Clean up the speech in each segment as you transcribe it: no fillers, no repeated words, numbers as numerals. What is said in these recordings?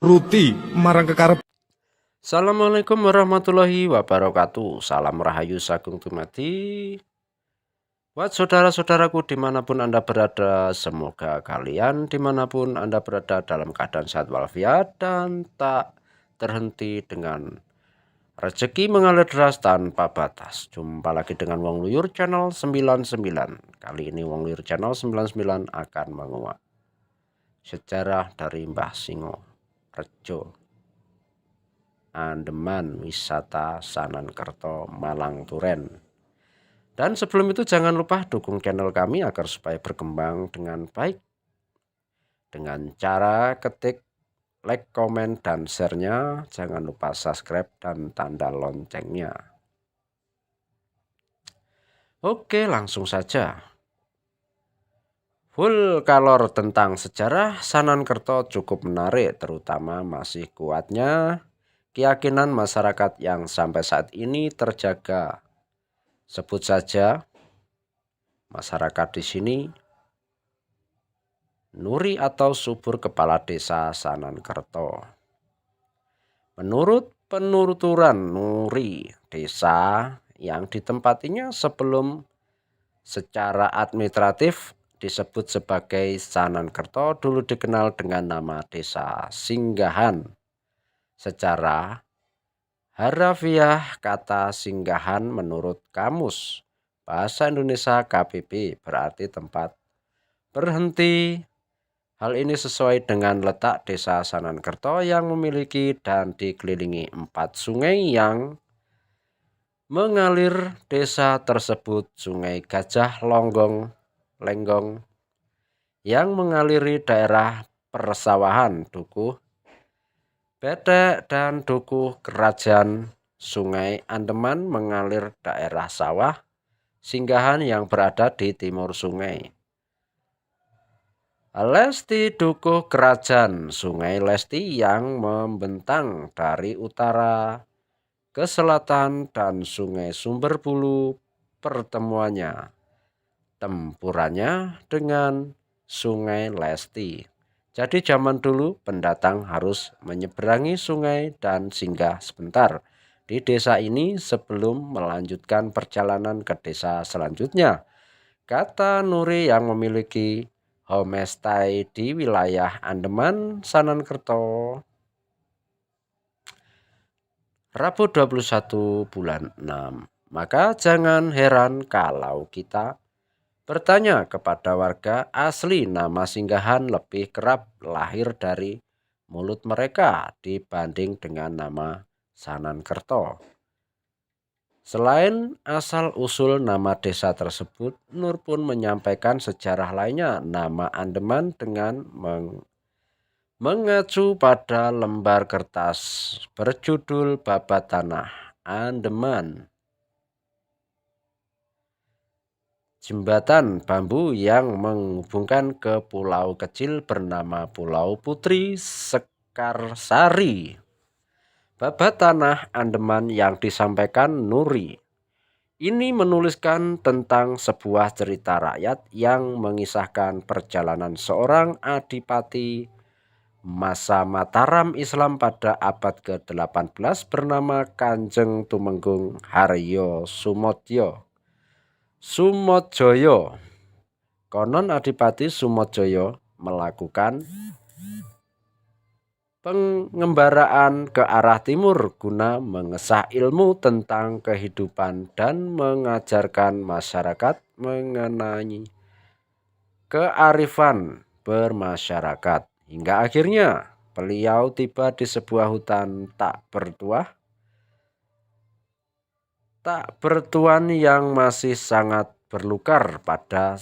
ruti marang kekarep. Assalamualaikum warahmatullahi wabarakatuh. Salam rahayu sagung tumati. Buat saudara-saudaraku dimanapun Anda berada, semoga kalian dimanapun Anda berada dalam keadaan sehat walafiat dan tak terhenti dengan rezeki mengalir deras tanpa batas. Jumpa lagi dengan Wong Luyur Channel 99. Kali ini Wong Luyur Channel 99 akan menguak sejarah dari Mbah Singo Rejo, Andeman, wisata Sanankerto, Malang Turen. Dan sebelum itu jangan lupa dukung channel kami agar supaya berkembang dengan baik dengan cara ketik like, komen, dan share-nya. Jangan lupa subscribe dan tanda loncengnya. Oke, langsung saja. Full color tentang sejarah Sanankerto cukup menarik, terutama masih kuatnya keyakinan masyarakat yang sampai saat ini terjaga. Sebut saja masyarakat di sini Nuri atau subur kepala desa Sanankerto. Menurut penuturan Nuri, desa yang ditempatinya sebelum secara administratif disebut sebagai Sanankerto dulu dikenal dengan nama Desa Singgahan. Secara harafiah kata singgahan menurut Kamus Bahasa Indonesia KBB berarti tempat berhenti. Hal ini sesuai dengan letak desa Sanankerto yang memiliki dan dikelilingi 4 sungai yang mengalir desa tersebut. Sungai Gajah Lenggong yang mengaliri daerah persawahan, Dukuh Bedek, dan Dukuh Kerajaan. Sungai Andeman mengalir daerah sawah Singgahan yang berada di timur sungai. Lesti Dukuh Kerajaan, Sungai Lesti yang membentang dari utara ke selatan, dan Sungai Sumberbulu pertemuannya tempurannya dengan Sungai Lesti. Jadi zaman dulu pendatang harus menyeberangi sungai dan singgah sebentar di desa ini sebelum melanjutkan perjalanan ke desa selanjutnya. Kata Nuri yang memiliki homestay di wilayah Andeman Sanankerto. Rabu 21 bulan 6. Maka jangan heran kalau kita bertanya kepada warga asli, nama singgahan lebih kerap lahir dari mulut mereka dibanding dengan nama Sanankerto. Selain asal-usul nama desa tersebut, Nur pun menyampaikan sejarah lainnya. Nama Andeman dengan mengacu pada lembar kertas berjudul Babat Tanah Andeman. Jembatan bambu yang menghubungkan ke pulau kecil bernama Pulau Putri Sekarsari. Babat Tanah Andeman yang disampaikan Nuri ini menuliskan tentang sebuah cerita rakyat yang mengisahkan perjalanan seorang adipati masa Mataram Islam pada abad ke-18 bernama Kanjeng Tumenggung Haryo Sumodjoyo. Konon Adipati Sumodjoyo melakukan pengembaraan ke arah timur guna mengesah ilmu tentang kehidupan dan mengajarkan masyarakat mengenai kearifan bermasyarakat. Hingga akhirnya beliau tiba di sebuah hutan tak bertuan yang masih sangat berlukar. Pada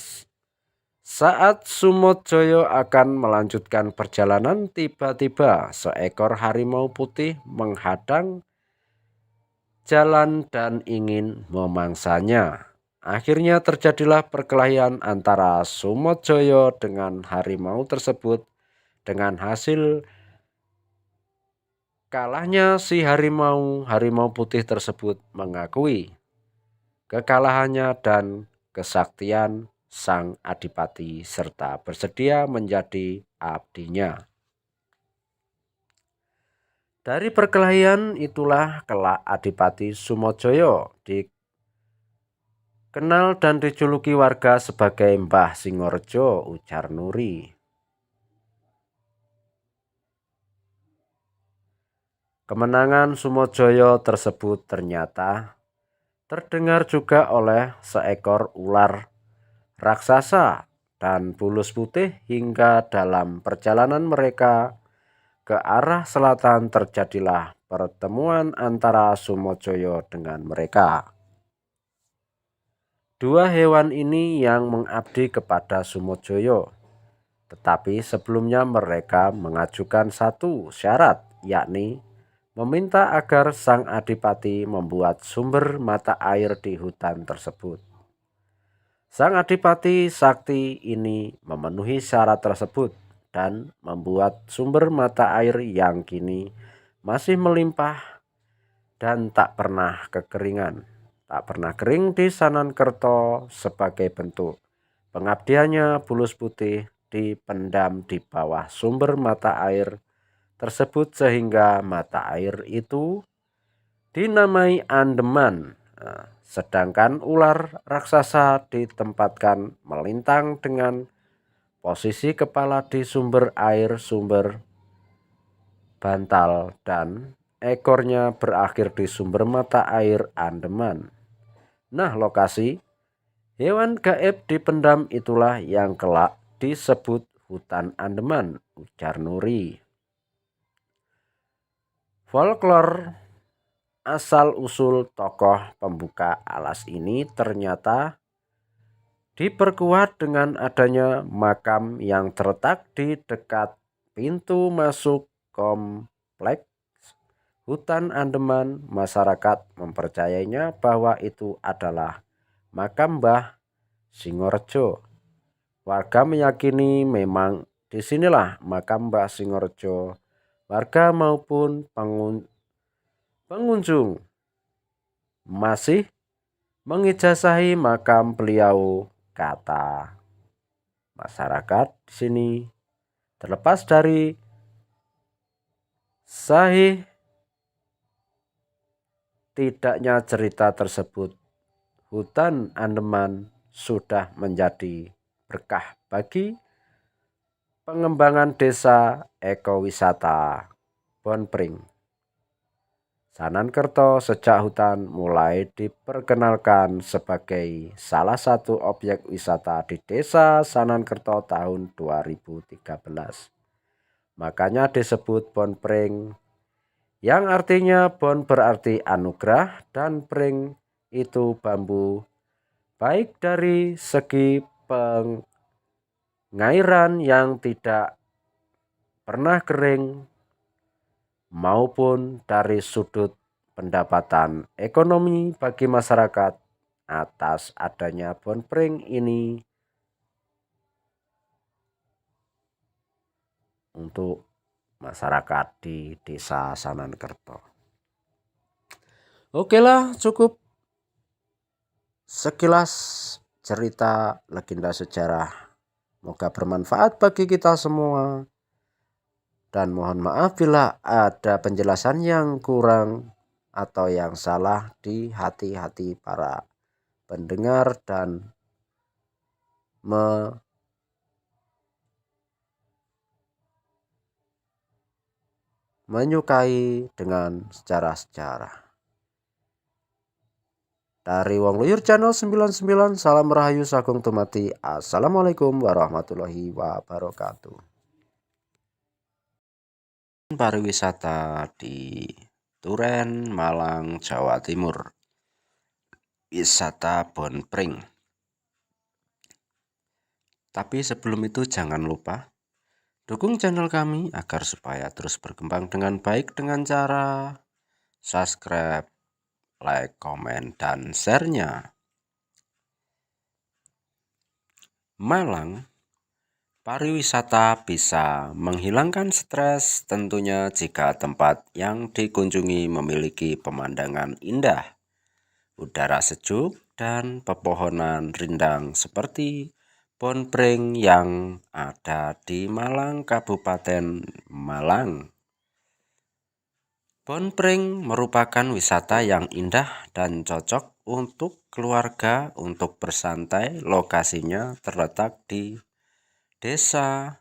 saat Sumodjoyo akan melanjutkan perjalanan, tiba-tiba seekor harimau putih menghadang jalan dan ingin memangsanya. Akhirnya terjadilah perkelahian antara Sumodjoyo dengan harimau tersebut. Dengan hasil kalahnya si harimau putih tersebut mengakui kekalahannya dan kesaktian sang adipati serta bersedia menjadi abdinya. Dari perkelahian itulah kelak Adipati Sumojoyo dikenal dan dijuluki warga sebagai Mbah Singorejo, ujar Nuri. Kemenangan Sumojoyo tersebut ternyata terdengar juga oleh seekor ular raksasa dan bulus putih hingga dalam perjalanan mereka ke arah selatan terjadilah pertemuan antara Sumojoyo dengan mereka. Dua hewan ini yang mengabdi kepada Sumojoyo, tetapi sebelumnya mereka mengajukan satu syarat, yakni meminta agar sang adipati membuat sumber mata air di hutan tersebut. Sang adipati sakti ini memenuhi syarat tersebut dan membuat sumber mata air yang kini masih melimpah dan tak pernah kekeringan. Tak pernah kering di Sanankerto sebagai bentuk pengabdiannya bulus putih dipendam di bawah sumber mata air tersebut sehingga mata air itu dinamai Andeman. Sedangkan ular raksasa ditempatkan melintang dengan posisi kepala di sumber air sumber bantal dan ekornya berakhir di sumber mata air Andeman. Nah, lokasi hewan gaib dipendam itulah yang kelak disebut hutan Andeman, ujar Nuri. Folklor asal-usul tokoh pembuka alas ini ternyata diperkuat dengan adanya makam yang terletak di dekat pintu masuk kompleks hutan Andeman. Masyarakat mempercayainya bahwa itu adalah makam Mbah Singorejo. Warga meyakini memang disinilah makam Mbah Singorejo. Warga maupun pengunjung masih mengijazahi makam beliau, kata masyarakat di sini. Terlepas dari sahih tidaknya cerita tersebut, hutan Andeman sudah menjadi berkah bagi pengembangan desa ekowisata Bonpring Sanankerto. Sejak hutan mulai diperkenalkan sebagai salah satu objek wisata di desa Sanankerto tahun 2013. Makanya disebut Bonpring, yang artinya bon berarti anugerah dan pring itu bambu, baik dari segi pengairan yang tidak pernah kering maupun dari sudut pendapatan ekonomi bagi masyarakat. Atas adanya bonpring ini untuk masyarakat di desa Sanankerto. Oke lah, cukup sekilas cerita legenda sejarah. Semoga bermanfaat bagi kita semua. Dan mohon maaf bila ada penjelasan yang kurang atau yang salah di hati-hati para pendengar dan menyukai dengan sejarah-sejarah. Dari Wong Luyur Channel 99, salam rahayu sagung tumati. Assalamualaikum warahmatullahi wabarakatuh. Pariwisata di Turen, Malang, Jawa Timur. Wisata Bonpring. Tapi sebelum itu jangan lupa dukung channel kami agar supaya terus berkembang dengan baik dengan cara subscribe, like, komen, dan share-nya. Malang, pariwisata bisa menghilangkan stres tentunya jika tempat yang dikunjungi memiliki pemandangan indah, udara sejuk, dan pepohonan rindang seperti Bonpring yang ada di Malang, Kabupaten Malang. Bonpring merupakan wisata yang indah dan cocok untuk keluarga untuk bersantai. Lokasinya terletak di Desa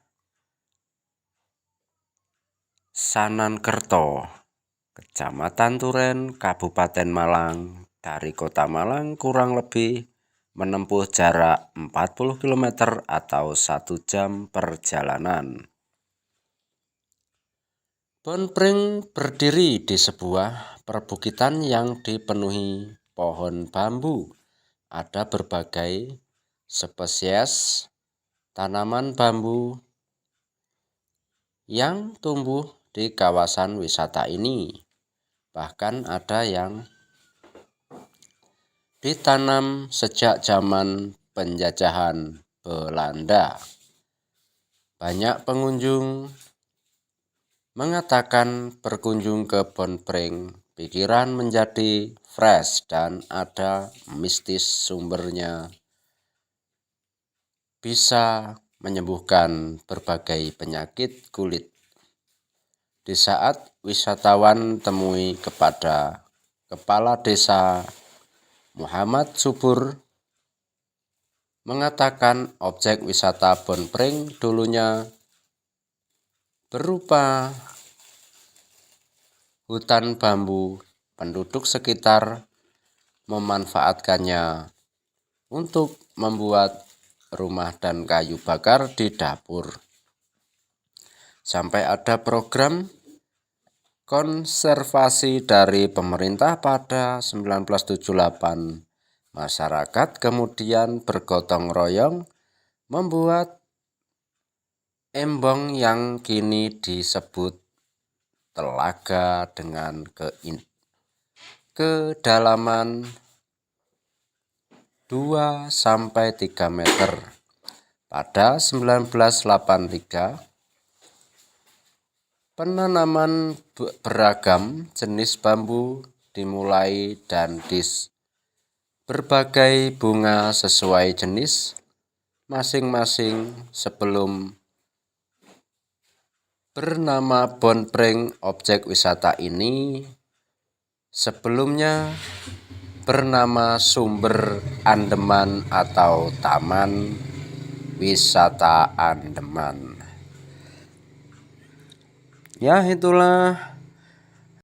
Sanankerto, Kecamatan Turen, Kabupaten Malang. Dari Kota Malang kurang lebih menempuh jarak 40 km atau 1 jam perjalanan. Bonpring berdiri di sebuah perbukitan yang dipenuhi pohon bambu. Ada berbagai spesies tanaman bambu yang tumbuh di kawasan wisata ini. Bahkan ada yang ditanam sejak zaman penjajahan Belanda. Banyak pengunjung mengatakan berkunjung ke Bonpring, pikiran menjadi fresh dan ada mistis sumbernya. Bisa menyembuhkan berbagai penyakit kulit. Di saat wisatawan temui kepada Kepala Desa Muhammad Subur mengatakan objek wisata Bonpring dulunya berupa hutan bambu. Penduduk sekitar memanfaatkannya untuk membuat rumah dan kayu bakar di dapur. Sampai ada program konservasi dari pemerintah pada 1978. Masyarakat kemudian bergotong royong membuat embong yang kini disebut telaga dengan kedalaman 2-3 meter. Pada 1983, penanaman beragam jenis bambu dimulai dan berbagai bunga sesuai jenis masing-masing sebelum bernama Bonpring. Objek wisata ini sebelumnya bernama Sumber Andeman atau Taman Wisata Andeman. Ya, itulah